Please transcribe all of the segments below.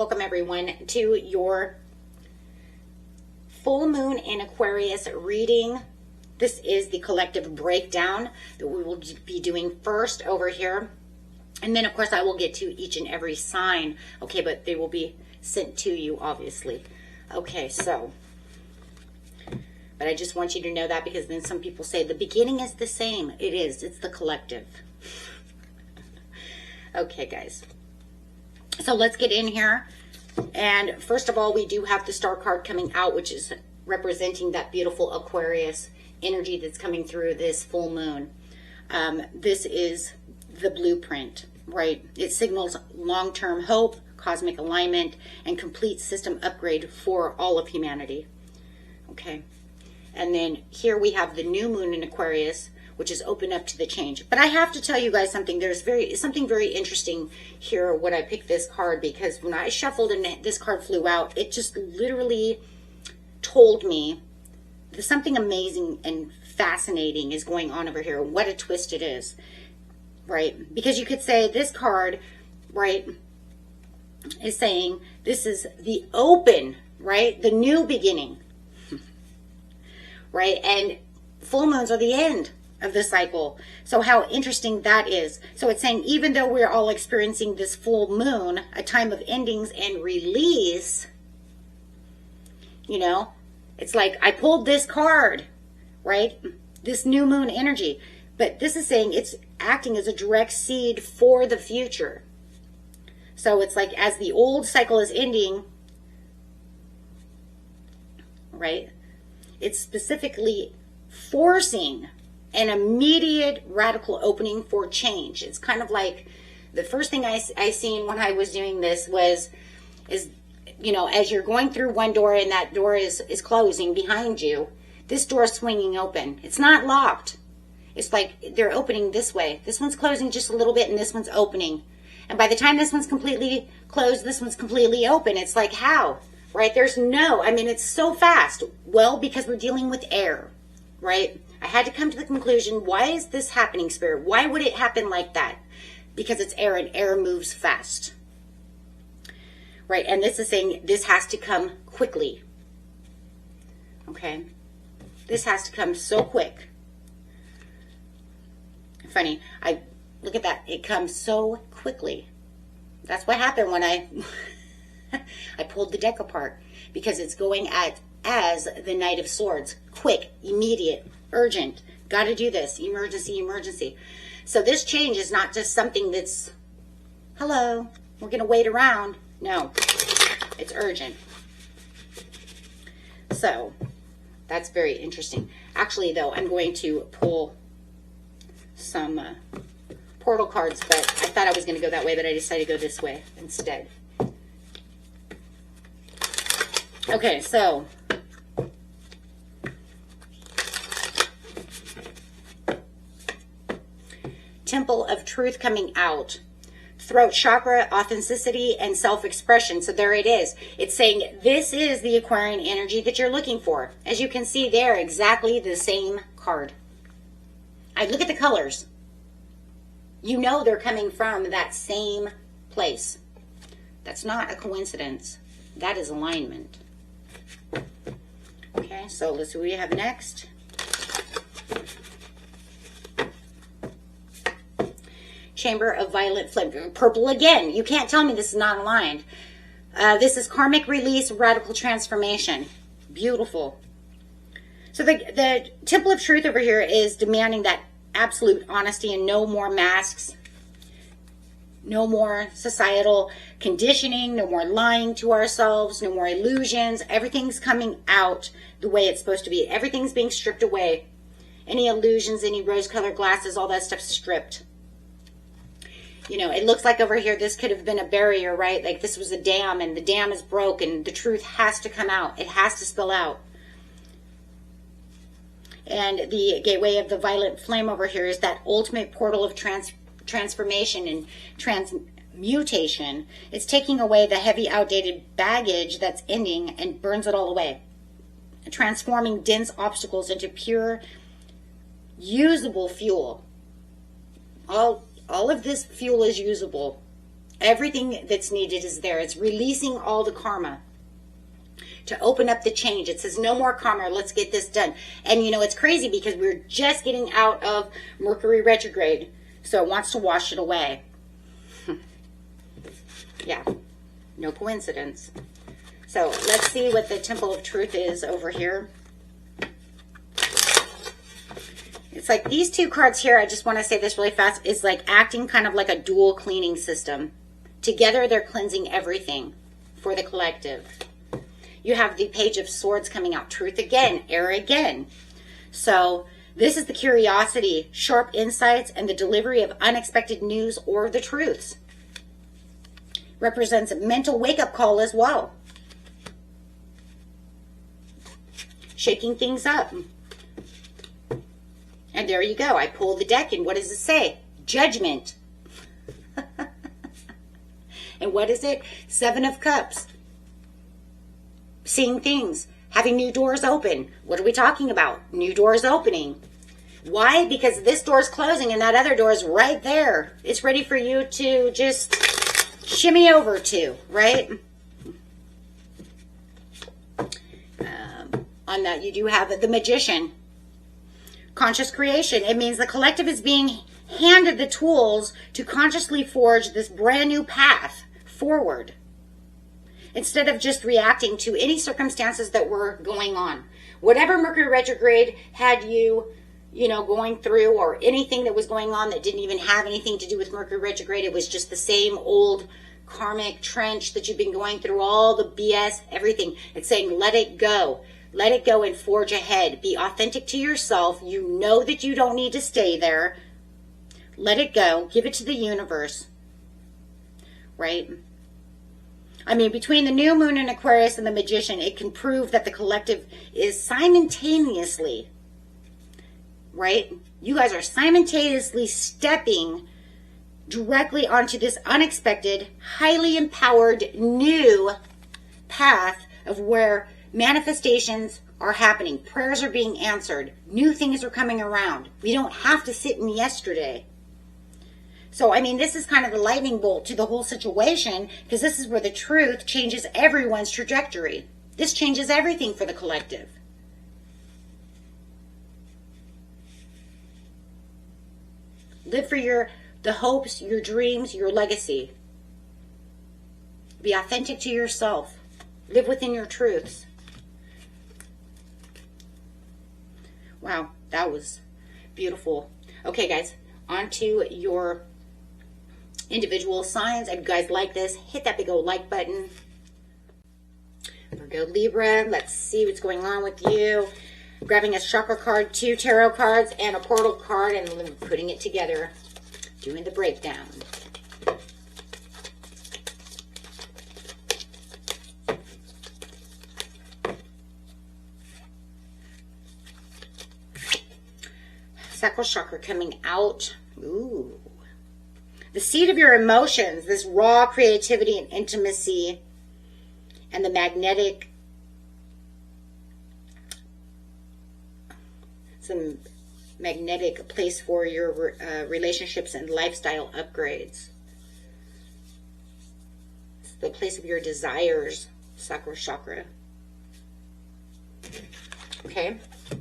Welcome everyone to your full moon in Aquarius reading. This is the collective breakdown that we will be doing first over here. And then of course I will get to each and every sign. Okay, but they will be sent to you obviously. Okay, so, but I just want you to know that because then some people say the beginning is the same. It is, it's the collective. Okay guys, so let's get in here. And first of all, we do have the star card coming out, which is representing that beautiful Aquarius energy that's coming through this full moon. This is the blueprint, right? It signals long-term hope, cosmic alignment, and complete system upgrade for all of humanity. Okay. And then here we have the new moon in Aquarius, which is open up to the change. But I have to tell you guys something. There's something very interesting here when I picked this card, because when I shuffled and this card flew out, it just literally told me that something amazing and fascinating is going on over here. What a twist it is, right? Because you could say this card, right, is saying this is the open, right? The new beginning, right? And full moons are the end of the cycle. So how interesting that is. So it's saying even though we're all experiencing this full moon, a time of endings and release, you know, it's like I pulled this card, right? This new moon energy. But this is saying it's acting as a direct seed for the future. So it's like as the old cycle is ending, right? It's specifically forcing an immediate radical opening for change. It's kind of like the first thing I seen when I was doing this is, you know, as you're going through one door and that door is closing behind you, this door is swinging open. It's not locked. It's like they're opening this way. This one's closing just a little bit and this one's opening. And by the time this one's completely closed, this one's completely open. It's like, how? Right? There's no, I mean, it's so fast. Well, because we're dealing with air, right? I had to come to the conclusion, why is this happening, Spirit? Why would it happen like that? Because it's air and air moves fast. Right? And this is saying this has to come quickly. Okay? This has to come so quick. Funny. Look at that. It comes so quickly. That's what happened when I pulled the deck apart. Because it's going as the Knight of Swords. Quick, immediate, urgent. Got to do this. Emergency, emergency. So this change is not just something that's, hello, we're going to wait around. No, it's urgent. So that's very interesting. Actually, though, I'm going to pull some portal cards, but I thought I was going to go that way, but I decided to go this way instead. Okay, so Temple of Truth coming out. Throat chakra, authenticity, and self-expression. So there it is. It's saying this is the Aquarian energy that you're looking for. As you can see there, exactly the same card. I look at the colors. You know they're coming from that same place. That's not a coincidence. That is alignment. Okay, so let's see what we have next. Chamber of Violet Flame. Purple again. You can't tell me this is not aligned. This is karmic release, radical transformation. Beautiful. So the Temple of Truth over here is demanding that absolute honesty and no more masks. No more societal conditioning. No more lying to ourselves. No more illusions. Everything's coming out the way it's supposed to be. Everything's being stripped away. Any illusions, any rose-colored glasses, all that stuff's stripped. You know, it looks like over here, this could have been a barrier, right? Like this was a dam and the dam is broken. The truth has to come out. It has to spill out. And the gateway of the violet flame over here is that ultimate portal of transformation and transmutation. It's taking away the heavy, outdated baggage that's ending and burns it all away. Transforming dense obstacles into pure, usable fuel. All of this fuel is usable. Everything that's needed is there. It's releasing all the karma to open up the change. It says no more karma. Let's get this done. And you know, it's crazy because we're just getting out of Mercury retrograde. So it wants to wash it away. Yeah, no coincidence. So let's see what the Temple of Truth is over here. It's like these two cards here, I just want to say this really fast, is like acting kind of like a dual cleaning system. Together, they're cleansing everything for the collective. You have the Page of Swords coming out. Truth again, error again. So this is the curiosity, sharp insights, and the delivery of unexpected news or the truths. Represents a mental wake-up call as well. Shaking things up. And there you go. I pulled the deck, and what does it say? Judgment. And what is it? 7 of Cups. Seeing things. Having new doors open. What are we talking about? New doors opening. Why? Because this door is closing and that other door is right there. It's ready for you to just shimmy over to, right? On that, you do have the Magician. Conscious creation. It means the collective is being handed the tools to consciously forge this brand new path forward, instead of just reacting to any circumstances that were going on. Whatever Mercury retrograde had you know, going through, or anything that was going on that didn't even have anything to do with Mercury retrograde, it was just the same old karmic trench that you've been going through, all the BS, everything. It's saying, let it go. Let it go and forge ahead. Be authentic to yourself. You know that you don't need to stay there. Let it go. Give it to the universe. Right? I mean, between the new moon in Aquarius and the Magician, it can prove that the collective is simultaneously, right? You guys are simultaneously stepping directly onto this unexpected, highly empowered new path of where manifestations are happening. Prayers are being answered. New things are coming around. We don't have to sit in yesterday. So, I mean, this is kind of the lightning bolt to the whole situation, because this is where the truth changes everyone's trajectory. This changes everything for the collective. Live for the hopes, your dreams, your legacy. Be authentic to yourself. Live within your truths. Wow, that was beautiful. Okay, guys, on to your individual signs. If you guys like this, hit that big old like button. Virgo, Libra, let's see what's going on with you. Grabbing a chakra card, 2 tarot cards, and a portal card, and putting it together, doing the breakdown. Sacral chakra coming out. Ooh. The seed of your emotions, this raw creativity and intimacy, and the magnetic, some magnetic place for your relationships and lifestyle upgrades. It's the place of your desires, sacral chakra. Okay,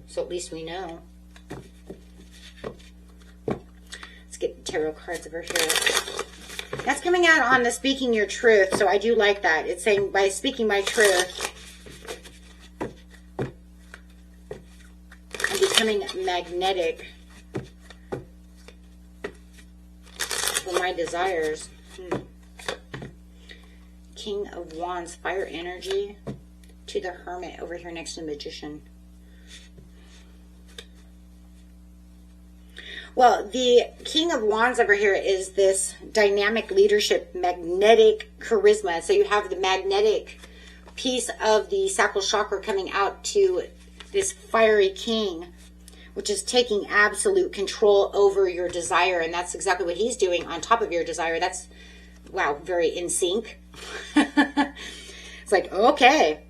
so at least we know. Get the tarot cards over here. That's coming out on the speaking your truth, so I do like that. It's saying by speaking my truth, I'm becoming magnetic for my desires. King of Wands, fire energy, to the Hermit over here next to the Magician. Well, the King of Wands over here is this dynamic leadership, magnetic charisma. So you have the magnetic piece of the sacral chakra coming out to this fiery king, which is taking absolute control over your desire. And that's exactly what he's doing on top of your desire. That's, wow, very in sync. It's like, okay.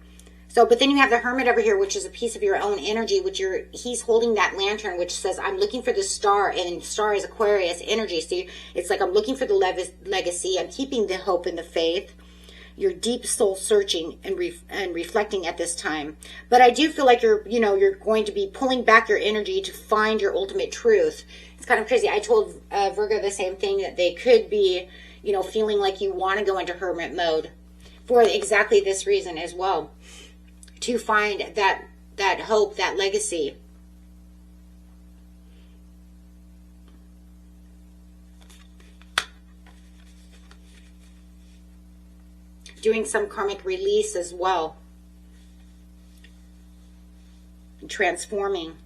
So, but then you have the Hermit over here, which is a piece of your own energy, which he's holding that lantern, which says, I'm looking for the star, and the star is Aquarius energy. So it's like, I'm looking for the legacy. I'm keeping the hope and the faith. You're deep soul searching and reflecting at this time. But I do feel like you're going to be pulling back your energy to find your ultimate truth. It's kind of crazy. I told Virgo the same thing, that they could be, feeling like you want to go into hermit mode for exactly this reason as well. To find that hope, that legacy. Doing some karmic release as well. And transforming.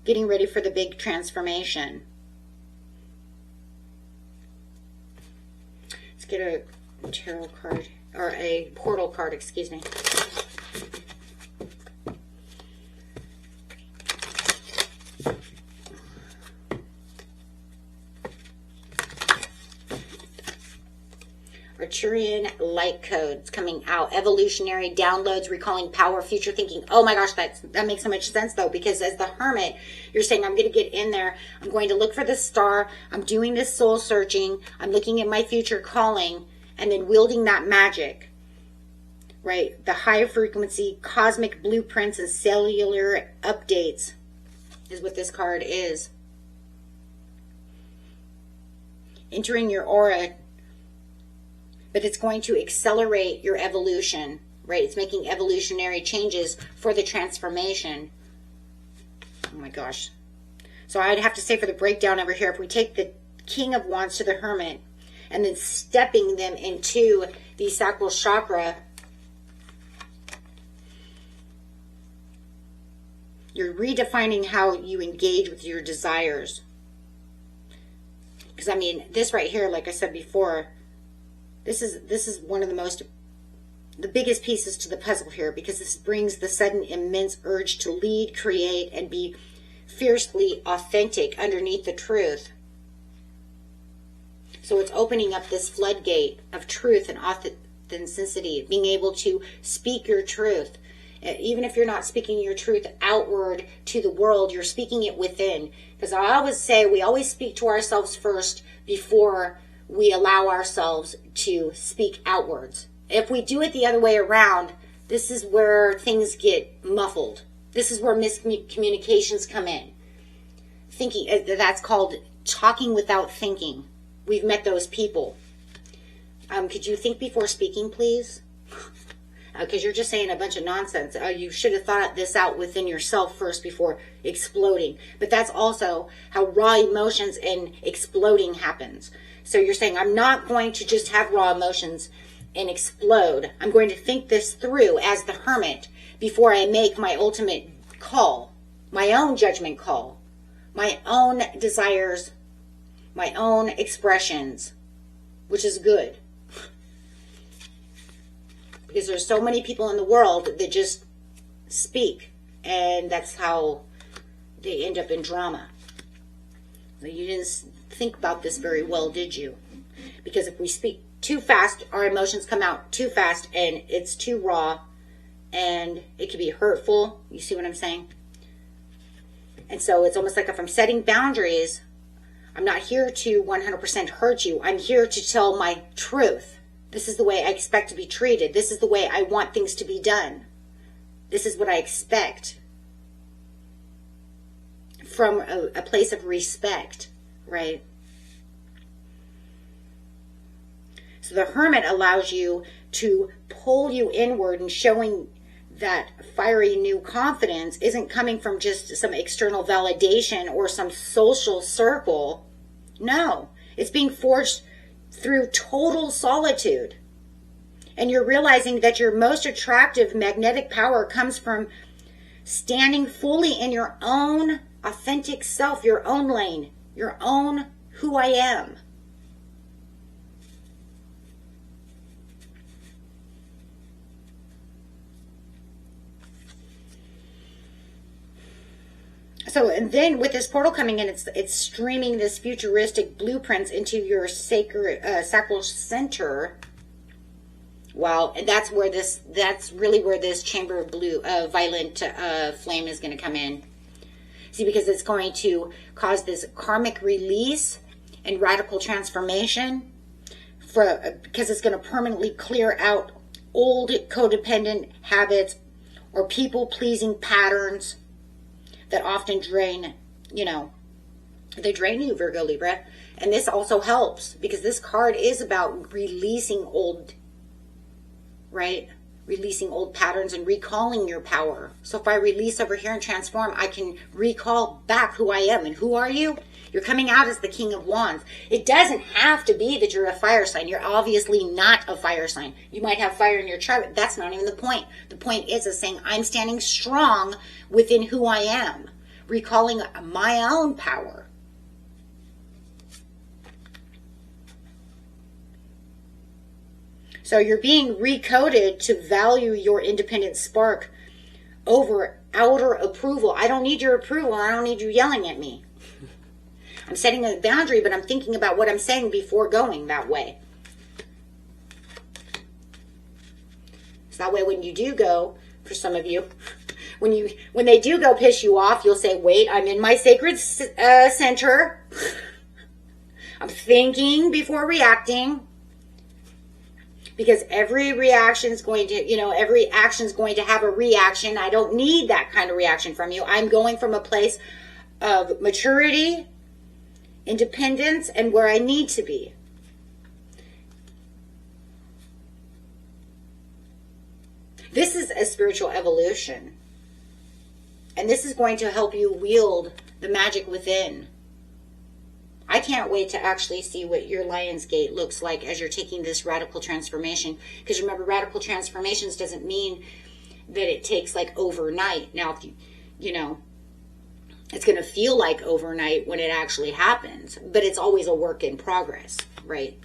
Getting ready for the big transformation. Let's get a tarot card, or a portal card, excuse me. Arcturian light codes coming out. Evolutionary downloads, recalling power, future thinking. Oh my gosh, that makes so much sense though, because as the Hermit, you're saying, I'm going to get in there. I'm going to look for the star. I'm doing this soul searching. I'm looking at my future calling, and then wielding that magic, right? The high frequency cosmic blueprints and cellular updates is what this card is. Entering your aura. But it's going to accelerate your evolution, right? It's making evolutionary changes for the transformation. Oh my gosh. So I'd have to say for the breakdown over here, if we take the King of Wands to the Hermit, and then stepping them into the sacral chakra, you're redefining how you engage with your desires. Because I mean, this right here, like I said before, this is one of the biggest pieces to the puzzle here, because this brings the sudden immense urge to lead, create, and be fiercely authentic underneath the truth. So it's opening up this floodgate of truth and authenticity, being able to speak your truth. Even if you're not speaking your truth outward to the world, you're speaking it within. Because I always say we always speak to ourselves first before we allow ourselves to speak outwards. If we do it the other way around, this is where things get muffled. This is where miscommunications come in. Thinking, that's called talking without thinking. We've met those people. Could you think before speaking, please? Because you're just saying a bunch of nonsense. You should have thought this out within yourself first before exploding. But that's also how raw emotions and exploding happens. So you're saying, I'm not going to just have raw emotions and explode. I'm going to think this through as the Hermit before I make my ultimate call, my own judgment call, my own desires, my own expressions, which is good. Because there's so many people in the world that just speak, and that's how they end up in drama. So you didn't think about this very well, did you? Because if we speak too fast, our emotions come out too fast, and it's too raw, and it can be hurtful. You see what I'm saying? And so it's almost like if I'm setting boundaries, I'm not here to 100% hurt you. I'm here to tell my truth. This is the way I expect to be treated. This is the way I want things to be done. This is what I expect. From a place of respect, right? So the Hermit allows you to pull you inward, and showing that fiery new confidence isn't coming from just some external validation or some social circle. No, it's being forged through total solitude. And you're realizing that your most attractive magnetic power comes from standing fully in your own authentic self, your own lane, your own who I am. So, and then with this portal coming in, it's streaming this futuristic blueprints into your sacral center. Well, and that's really where this chamber of blue, violent flame is going to come in. See, because it's going to cause this karmic release and radical transformation, because it's going to permanently clear out old codependent habits or people-pleasing patterns that often drain, they drain you, Virgo, Libra. And this also helps because this card is about releasing old, right? Releasing old patterns and recalling your power. So if I release over here and transform, I can recall back who I am. And who are you? You're coming out as the King of Wands. It doesn't have to be that you're a fire sign. You're obviously not a fire sign. You might have fire in your chart, but that's not even the point. The point is saying I'm standing strong within who I am, recalling my own power. So you're being recoded to value your independent spark over outer approval. I don't need your approval. I don't need you yelling at me. I'm setting a boundary, but I'm thinking about what I'm saying before going that way. So that way when you do go, for some of you, when they do go piss you off, you'll say, wait, I'm in my sacred center. I'm thinking before reacting. Because every reaction is going to, every action is going to have a reaction. I don't need that kind of reaction from you. I'm going from a place of maturity, independence, and where I need to be. This is a spiritual evolution. And this is going to help you wield the magic within. I can't wait to actually see what your Lion's Gate looks like as you're taking this radical transformation. Because remember, radical transformations doesn't mean that it takes like overnight. Now, if it's going to feel like overnight when it actually happens. But it's always a work in progress, right?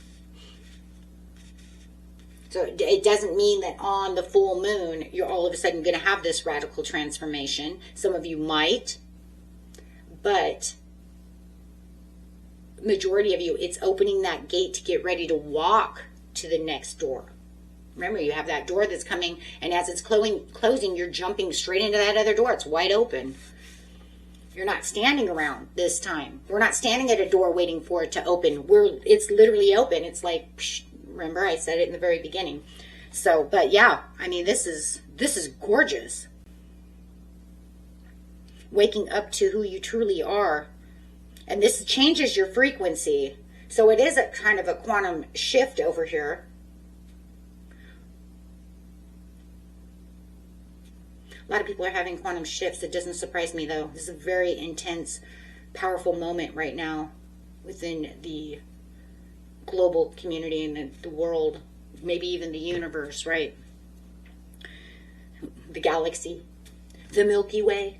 So it doesn't mean that on the full moon, you're all of a sudden going to have this radical transformation. Some of you might. But majority of you, it's opening that gate to get ready to walk to the next door. Remember, you have that door that's coming, and as it's closing, you're jumping straight into that other door. It's wide open. You're not standing around this time. We're not standing at a door waiting for it to open. It's literally open. It's like, psh, remember I said it in the very beginning. So, but yeah, I mean, this is gorgeous. Waking up to who you truly are. And this changes your frequency. So it is a kind of a quantum shift over here. A lot of people are having quantum shifts. It doesn't surprise me, though. This is a very intense, powerful moment right now within the global community and the world, maybe even the universe, right? The galaxy, the Milky Way.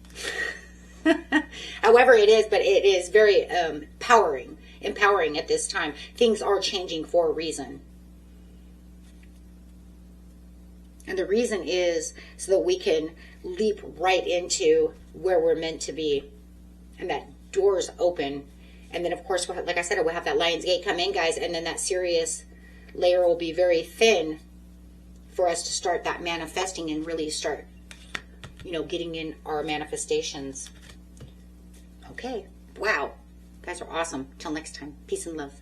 However it is, but it is very empowering at this time. Things are changing for a reason. And the reason is so that we can leap right into where we're meant to be. And that door's open. And then, of course, like I said, we'll have that Lion's Gate come in, guys. And then that Sirius layer will be very thin for us to start that manifesting and really start, getting in our manifestations. Okay. Wow. You guys are awesome. Till next time. Peace and love.